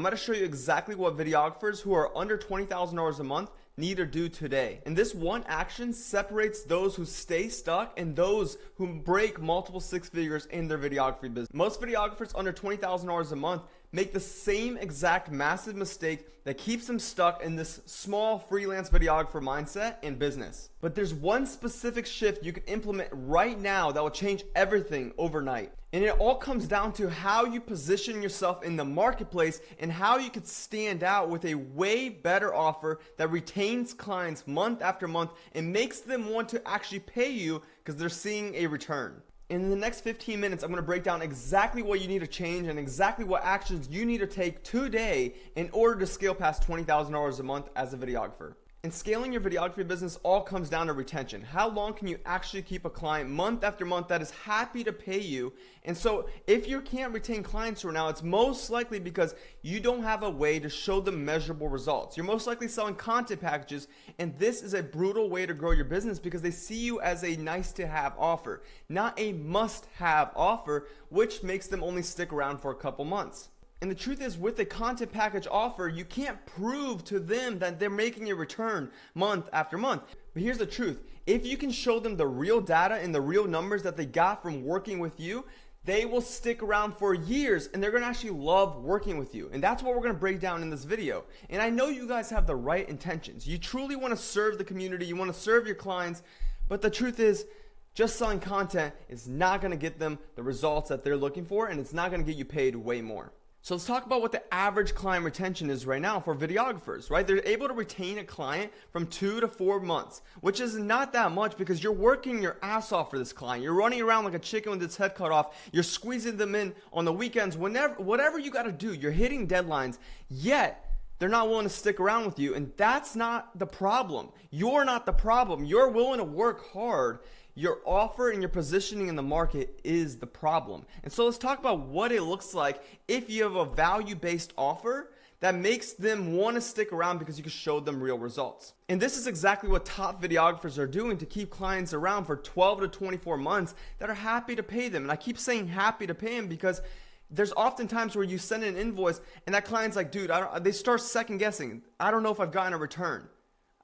I'm going to show you exactly what videographers who are under $20,000 a month need to do today. And this one action separates those who stay stuck and those who break multiple six figures in their videography business. Most videographers under $20,000 a month make the same exact massive mistake that keeps them stuck in this small freelance videographer mindset in business. But there's one specific shift you can implement right now that will change everything overnight. And it all comes down to how you position yourself in the marketplace and how you could stand out with a way better offer that retains clients month after month and makes them want to actually pay you because they're seeing a return. In the next 15 minutes, I'm going to break down exactly what you need to change and exactly what actions you need to take today in order to scale past $20,000 a month as a videographer. And scaling your videography business all comes down to retention. How long can you actually keep a client month after month that is happy to pay you? And so if you can't retain clients right now, it's most likely because you don't have a way to show them measurable results. You're most likely selling content packages, and this is a brutal way to grow your business because they see you as a nice to have offer, not a must have offer, which makes them only stick around for a couple months. And the truth is, with a content package offer, you can't prove to them that they're making a return month after month. But here's the truth. If you can show them the real data and the real numbers that they got from working with you, they will stick around for years and they're going to actually love working with you. And that's what we're going to break down in this video. And I know you guys have the right intentions. You truly want to serve the community. You want to serve your clients. But the truth is, just selling content is not going to get them the results that they're looking for, and it's not going to get you paid way more. So let's talk about what the average client retention is right now for videographers, right? They're able to retain a client from 2 to 4 months, which is not that much because you're working your ass off for this client. You're running around like a chicken with its head cut off. You're squeezing them in on the weekends, whatever you got to do. You're hitting deadlines, yet they're not willing to stick around with you. And that's not the problem. You're not the problem. You're willing to work hard. Your offer and your positioning in the market is the problem. And so let's talk about what it looks like if you have a value-based offer that makes them want to stick around because you can show them real results. And this is exactly what top videographers are doing to keep clients around for 12 to 24 months that are happy to pay them. And I keep saying happy to pay them because there's often times where you send an invoice and that client's like, dude, they start second guessing. I don't know if I've gotten a return.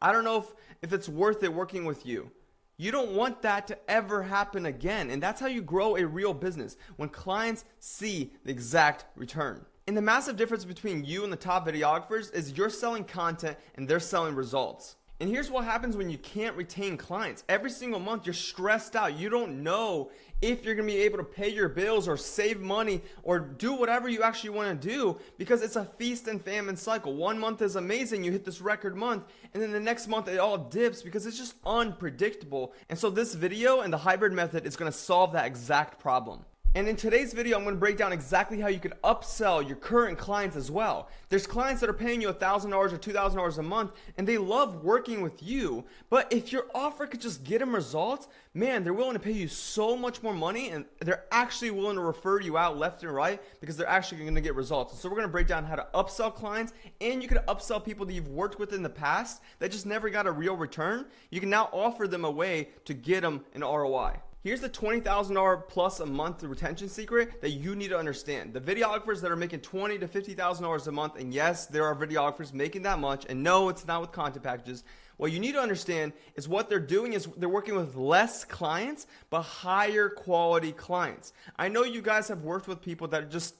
I don't know if it's worth it working with you. You don't want that to ever happen again. And that's how you grow a real business, when clients see the exact return. And the massive difference between you and the top videographers is you're selling content and they're selling results. And here's what happens when you can't retain clients. Every single month, you're stressed out. You don't know if you're going to be able to pay your bills or save money or do whatever you actually want to do because it's a feast and famine cycle. One month is amazing. You hit this record month, and then the next month it all dips because it's just unpredictable. And so this video and the hybrid method is going to solve that exact problem. And in today's video, I'm going to break down exactly how you can upsell your current clients as well. There's clients that are paying you $1,000 or $2,000 a month, and they love working with you. But if your offer could just get them results, man, they're willing to pay you so much more money, and they're actually willing to refer you out left and right because they're actually going to get results. And so we're going to break down how to upsell clients, and you can upsell people that you've worked with in the past that just never got a real return. You can now offer them a way to get them an ROI. Here's the $20,000 plus a month retention secret that you need to understand. The videographers that are making $20,000 to $50,000 a month, and yes, there are videographers making that much, and no, it's not with content packages. What you need to understand is what they're doing is they're working with less clients, but higher quality clients. I know you guys have worked with people that just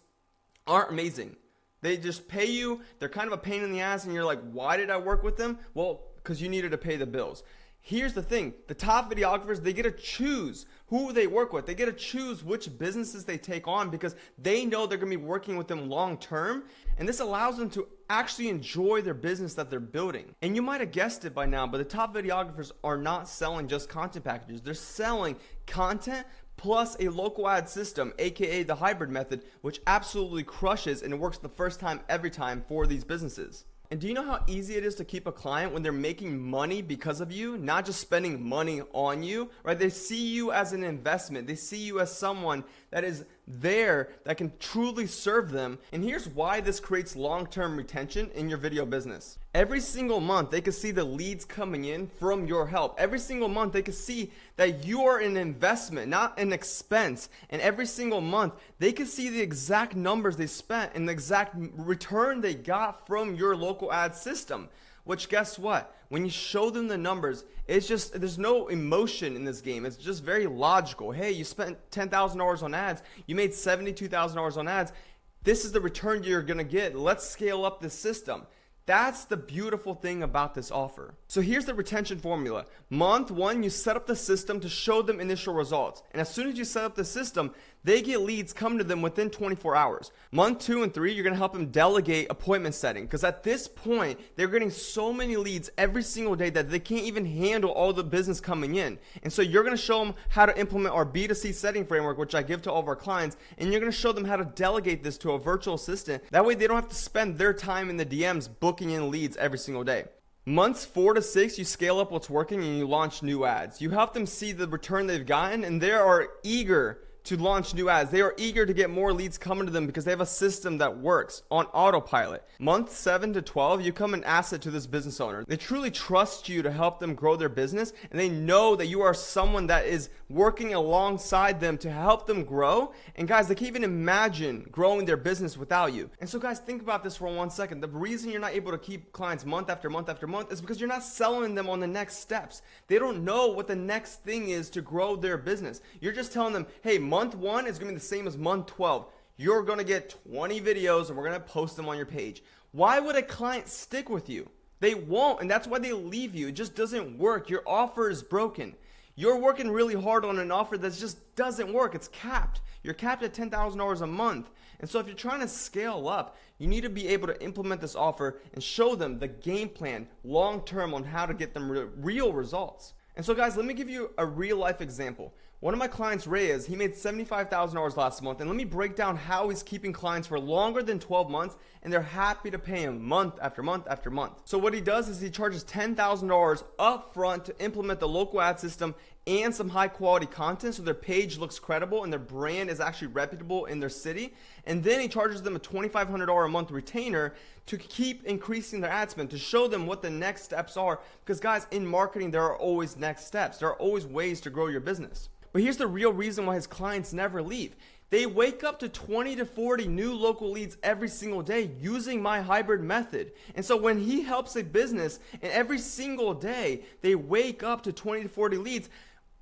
aren't amazing. They just pay you, they're kind of a pain in the ass, and you're like, why did I work with them? Well, because you needed to pay the bills. Here's the thing, the top videographers, they get to choose who they work with. They get to choose which businesses they take on because they know they're going to be working with them long term. And this allows them to actually enjoy their business that they're building. And you might have guessed it by now, but the top videographers are not selling just content packages. They're selling content plus a local ad system, aka the hybrid method, which absolutely crushes and it works the first time every time for these businesses. And do you know how easy it is to keep a client when they're making money because of you, not just spending money on you, right? They see you as an investment. They see you as someone that is there that can truly serve them. And here's why this creates long-term retention in your video business. Every single month, they can see the leads coming in from your help. Every single month, they can see that you are an investment, not an expense. And every single month, they can see the exact numbers they spent and the exact return they got from your local ad system. Which, guess what? When you show them the numbers, it's just, there's no emotion in this game. It's just very logical. Hey, you spent $10,000 on ads. You made $72,000 on ads. This is the return you're going to get. Let's scale up this system. That's the beautiful thing about this offer. So here's the retention formula. Month one, you set up the system to show them initial results. And as soon as you set up the system, they get leads come to them within 24 hours. Month 2 and 3, you're gonna help them delegate appointment setting. Because at this point, they're getting so many leads every single day that they can't even handle all the business coming in. And so you're gonna show them how to implement our B2C setting framework, which I give to all of our clients. And you're gonna show them how to delegate this to a virtual assistant. That way they don't have to spend their time in the DMs booking in leads every single day. Months 4 to 6, you scale up what's working and you launch new ads. You help them see the return they've gotten, and they are eager to launch new ads. They are eager to get more leads coming to them because they have a system that works on autopilot. Month 7 to 12, you become an asset to this business owner. They truly trust you to help them grow their business, and they know that you are someone that is working alongside them to help them grow. And guys, they can't even imagine growing their business without you. And so guys, think about this for 1 second. The reason you're not able to keep clients month after month after month is because you're not selling them on the next steps. They don't know what the next thing is to grow their business. You're just telling them, hey, month 1 is going to be the same as month 12. You're going to get 20 videos and we're going to post them on your page. Why would a client stick with you? They won't, and that's why they leave you. It just doesn't work. Your offer is broken. You're working really hard on an offer that just doesn't work. It's capped. You're capped at $10,000 a month. And so if you're trying to scale up, you need to be able to implement this offer and show them the game plan long term on how to get them real results. And so guys, let me give you a real life example. One of my clients, Reyes, he made $75,000 last month, and let me break down how he's keeping clients for longer than 12 months, and they're happy to pay him month after month after month. So what he does is he charges $10,000 up front to implement the local ad system and some high quality content so their page looks credible and their brand is actually reputable in their city. And then he charges them a $2,500 a month retainer to keep increasing their ad spend, to show them what the next steps are. Because guys, in marketing, there are always next steps. There are always ways to grow your business. But here's the real reason why his clients never leave. They wake up to 20 to 40 new local leads every single day using my hybrid method. And so when he helps a business and every single day they wake up to 20 to 40 leads,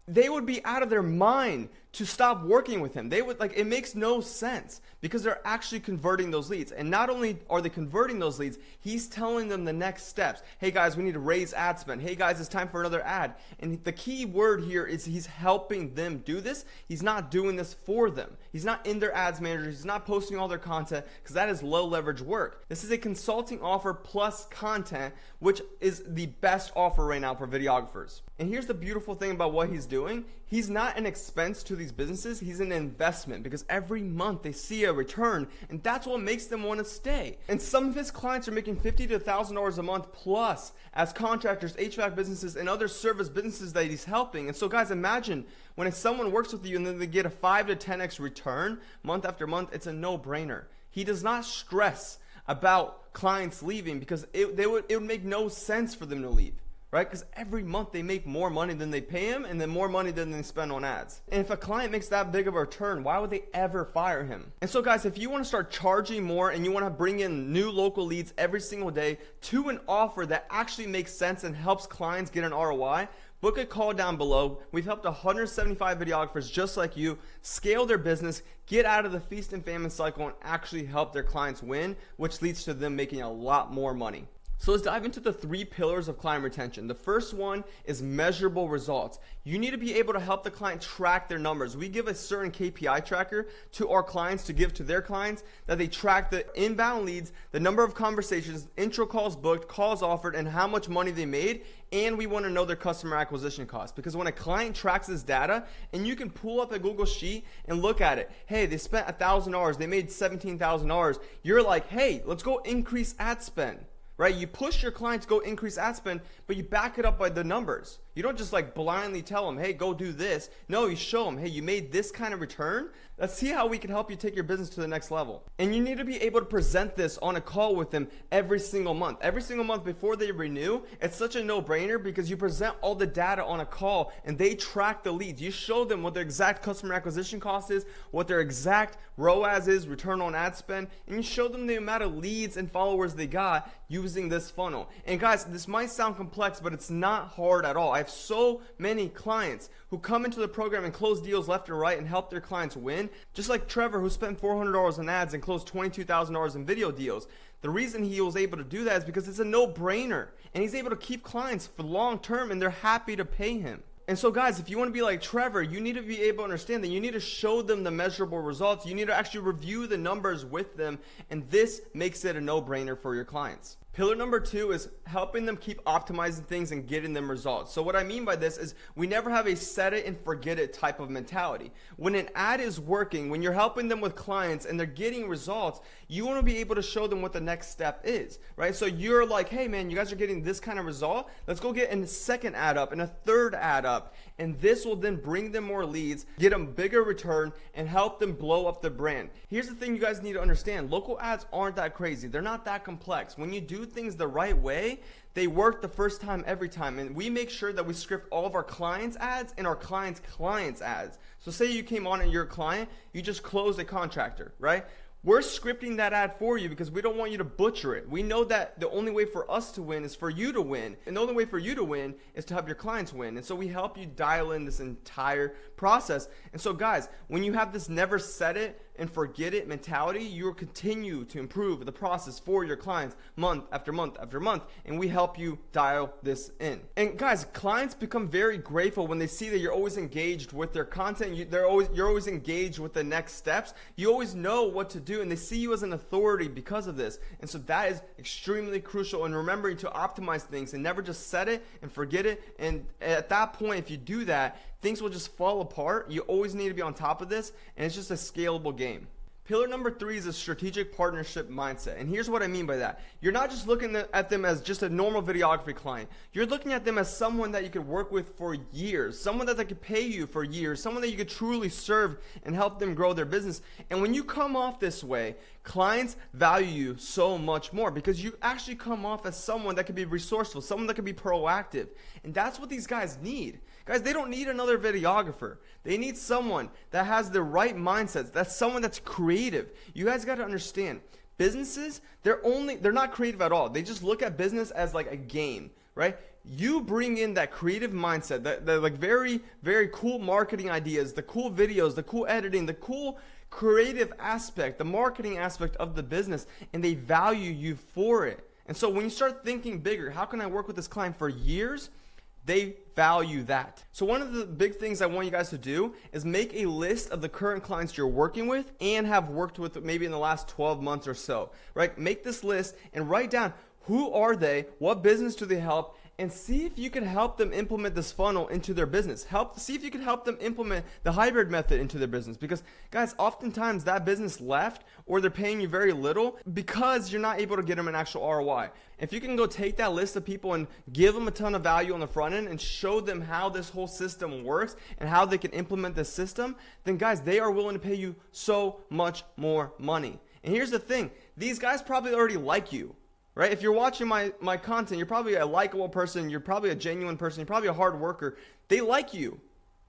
they would be out of their mind to stop working with him. They would, like, it makes no sense because they're actually converting those leads. And not only are they converting those leads, he's telling them the next steps. Hey guys, we need to raise ad spend. Hey guys, it's time for another ad. And the key word here is he's helping them do this. He's not doing this for them. He's not in their ads manager. He's not posting all their content because that is low leverage work. This is a consulting offer plus content, which is the best offer right now for videographers. And here's the beautiful thing about what he's doing. He's not an expense to these businesses. He's an investment because every month they see a return, and that's what makes them want to stay. And some of his clients are making $50 to $1,000 a month plus as contractors, HVAC businesses, and other service businesses that he's helping. And so guys, imagine when someone works with you and then they get a 5 to 10x return month after month, it's a no-brainer. He does not stress about clients leaving because it would make no sense for them to leave. Right? Because every month they make more money than they pay him and then more money than they spend on ads. And if a client makes that big of a return, why would they ever fire him? And so guys, if you want to start charging more and you want to bring in new local leads every single day to an offer that actually makes sense and helps clients get an ROI, book a call down below. We've helped 175 videographers just like you scale their business, get out of the feast and famine cycle, and actually help their clients win, which leads to them making a lot more money. So let's dive into the 3 pillars of client retention. The first one is measurable results. You need to be able to help the client track their numbers. We give a certain KPI tracker to our clients to give to their clients that they track the inbound leads, the number of conversations, intro calls booked, calls offered, and how much money they made. And we want to know their customer acquisition cost, because when a client tracks this data, and you can pull up a Google sheet and look at it, hey, they spent $1,000, they made $17,000. You're like, hey, let's go increase ad spend. Right? You push your client to go increase ad spend, but you back it up by the numbers. You don't just like blindly tell them, hey, go do this. No, you show them, hey, you made this kind of return. Let's see how we can help you take your business to the next level. And you need to be able to present this on a call with them every single month. Every single month before they renew, it's such a no-brainer because you present all the data on a call and they track the leads. You show them what their exact customer acquisition cost is, what their exact ROAS is, return on ad spend, and you show them the amount of leads and followers they got using this funnel. And guys, this might sound complex, but it's not hard at all. I have so many clients who come into the program and close deals left and right and help their clients win. Just like Trevor, who spent $400 on ads and closed $22,000 in video deals. The reason he was able to do that is because it's a no-brainer. And he's able to keep clients for long term and they're happy to pay him. And so guys, if you want to be like Trevor, you need to be able to understand that you need to show them the measurable results. You need to actually review the numbers with them. And this makes it a no-brainer for your clients. Pillar number 2 is helping them keep optimizing things and getting them results. So what I mean by this is we never have a set it and forget it type of mentality. When an ad is working, when you're helping them with clients and they're getting results, you want to be able to show them what the next step is, right? So you're like, hey man, you guys are getting this kind of result. Let's go get a second ad up and a third ad up. And this will then bring them more leads, get them bigger return, and help them blow up the brand. Here's the thing you guys need to understand. Local ads aren't that crazy. They're not that complex. When you do things the right way, they work the first time every time. And we make sure that we script all of our clients' ads and our clients' ads. So say you came on and you're a client, you just closed a contractor, right? We're scripting that ad for you because we don't want you to butcher it. We know that the only way for us to win is for you to win. And the only way for you to win is to help your clients win. And so we help you dial in this entire process. And so guys, when you have this never set it and forget it mentality, you will continue to improve the process for your clients month after month after month. And we help you dial this in. And guys, clients become very grateful when they see that you're always engaged with their content. You're always engaged with the next steps. You always know what to do. And they see you as an authority because of this. And so that is extremely crucial in remembering to optimize things and never just set it and forget it. And at that point, if you do that, things will just fall apart. You always need to be on top of this, and it's just a scalable game. Pillar number 3 is a strategic partnership mindset. And here's what I mean by that. You're not just looking at them as just a normal videography client. You're looking at them as someone that you could work with for years, someone that could pay you for years, someone that you could truly serve and help them grow their business. And when you come off this way, clients value you so much more because you actually come off as someone that can be resourceful, someone that can be proactive. And that's what these guys need. Guys, they don't need another videographer. They need someone that has the right mindsets. That's someone that's creative. You guys got to understand, businesses, they're not creative at all. They just look at business as like a game, right? You bring in that creative mindset, that like very, very cool marketing ideas, the cool videos, the cool editing, the cool creative aspect, the marketing aspect of the business, and they value you for it. And so when you start thinking bigger, how can I work with this client for years? They value that. So one of the big things I want you guys to do is make a list of the current clients you're working with and have worked with maybe in the last 12 months or so, right? Make this list and write down who are they, what business do they help, and see if you can help them implement this funnel into their business. See if you can help them implement the hybrid method into their business. Because guys, oftentimes that business left or they're paying you very little because you're not able to get them an actual ROI. If you can go take that list of people and give them a ton of value on the front end and show them how this whole system works and how they can implement this system, then guys, they are willing to pay you so much more money. And here's the thing, these guys probably already like you. Right? If you're watching my content, you're probably a likable person, you're probably a genuine person, you're probably a hard worker. They like you,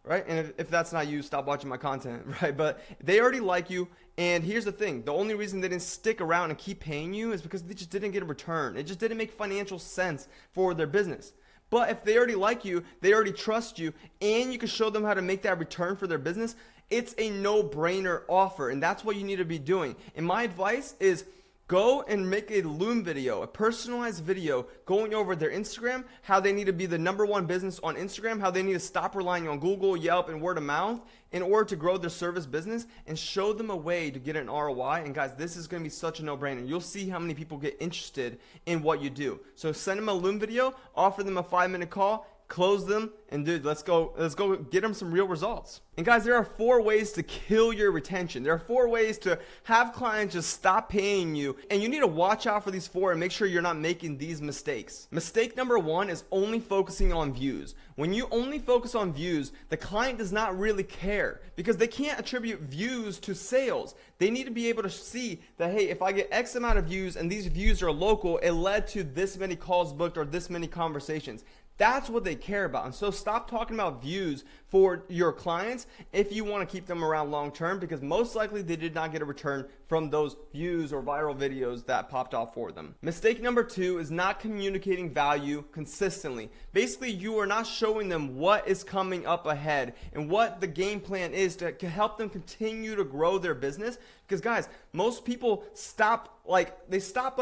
right? And if that's not you, stop watching my content, right? But they already like you. And here's the thing, the only reason they didn't stick around and keep paying you is because they just didn't get a return. It just didn't make financial sense for their business. But if they already like you, they already trust you, and you can show them how to make that return for their business, it's a no-brainer offer. And that's what you need to be doing. And my advice is, go and make a Loom video, a personalized video going over their Instagram, how they need to be the #1 business on Instagram, how they need to stop relying on Google, Yelp, and word of mouth in order to grow their service business, and show them a way to get an ROI. And guys, this is going to be such a no-brainer. You'll see how many people get interested in what you do. So send them a Loom video, offer them a 5-minute call, close them, and dude, let's go get them some real results. And guys, there are 4 ways to kill your retention. There are 4 ways to have clients just stop paying you, and you need to watch out for these 4 and make sure you're not making these mistakes. Mistake number 1 is only focusing on views. When you only focus on views, the client does not really care because they can't attribute views to sales. They need to be able to see that, hey, if I get X amount of views and these views are local, it led to this many calls booked or this many conversations. That's what they care about. And so stop talking about views for your clients if you want to keep them around long term, because most likely they did not get a return from those views or viral videos that popped off for them. Mistake number 2 is not communicating value consistently. Basically, you are not showing them what is coming up ahead and what the game plan is to help them continue to grow their business. Because guys, most people stop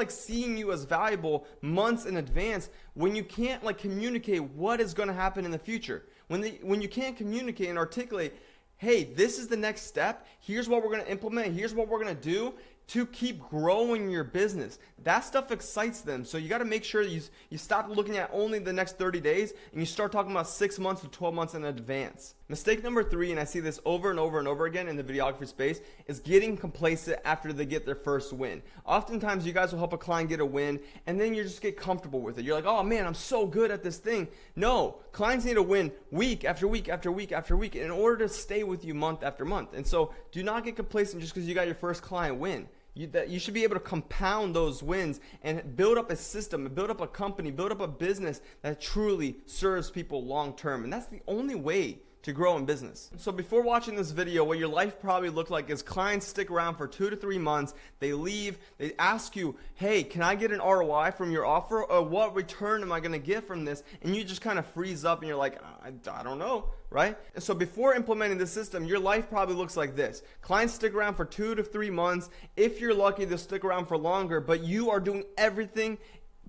seeing you as valuable months in advance when you can't communicate what is going to happen in the future. When you can't communicate and articulate, hey, this is the next step, here's what we're going to implement, here's what we're going to do to keep growing your business. That stuff excites them. So you got to make sure you stop looking at only the next 30 days and you start talking about 6 months to 12 months in advance. Mistake number 3, and I see this over and over and over again in the videography space, is getting complacent after they get their first win. Oftentimes you guys will help a client get a win and then you just get comfortable with it. You're like, oh man, I'm so good at this thing. No, clients need to win week after week after week after week in order to stay with you month after month. And so do not get complacent just because you got your first client win. You should be able to compound those wins and build up a system, build up a company, build up a business that truly serves people long term. And that's the only way to grow in business. So before watching this video, what your life probably looked like is clients stick around for 2 to 3 months, they leave, they ask you, hey, can I get an ROI from your offer, or what return am I gonna get from this? And you just kind of freeze up and you're like, I don't know, right? And so before implementing the system, your life probably looks like this. Clients stick around for 2 to 3 months. If you're lucky, they'll stick around for longer, but you are doing everything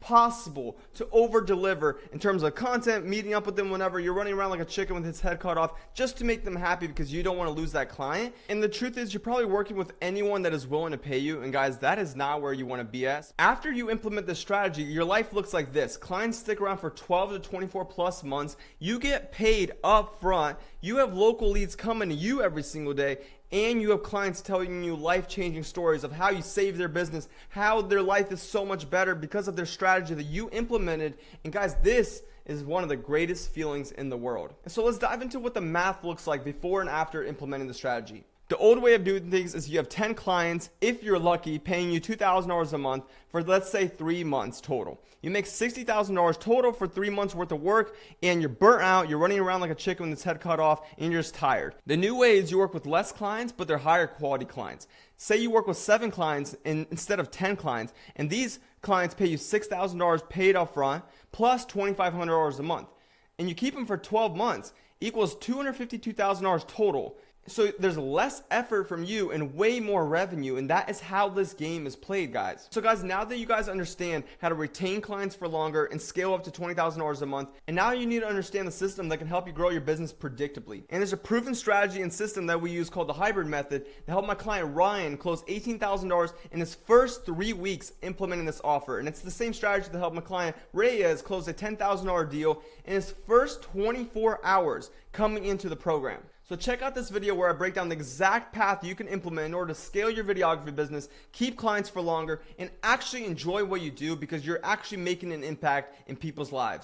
possible to over deliver in terms of content, meeting up with them whenever, you're running around like a chicken with its head cut off just to make them happy because you don't want to lose that client. And the truth is, you're probably working with anyone that is willing to pay you, and guys, that is not where you want to be at. After you implement this strategy, your life looks like this. Clients stick around for 12 to 24 plus months. You get paid up front. You have local leads coming to you every single day, and you have clients telling you life-changing stories of how you saved their business, how their life is so much better because of their strategy that you implemented. And guys, this is one of the greatest feelings in the world. And so let's dive into what the math looks like before and after implementing the strategy. The old way of doing things is you have 10 clients, if you're lucky, paying you $2,000 a month for, let's say, 3 months total. You make $60,000 total for 3 months worth of work, and you're burnt out, you're running around like a chicken with its head cut off, and you're just tired. The new way is you work with less clients, but they're higher quality clients. Say you work with 7 clients instead of 10 clients, and these clients pay you $6,000 paid up front, plus $2,500 a month. And you keep them for 12 months, equals $252,000 total. So there's less effort from you and way more revenue, and that is how this game is played, guys. So guys, now that you guys understand how to retain clients for longer and scale up to $20,000 a month, and now you need to understand the system that can help you grow your business predictably. And there's a proven strategy and system that we use called the hybrid method that helped my client Ryan close $18,000 in his first 3 weeks implementing this offer. And it's the same strategy that helped my client Reyes close a $10,000 deal in his first 24 hours coming into the program. So check out this video where I break down the exact path you can implement in order to scale your videography business, keep clients for longer, and actually enjoy what you do because you're actually making an impact in people's lives.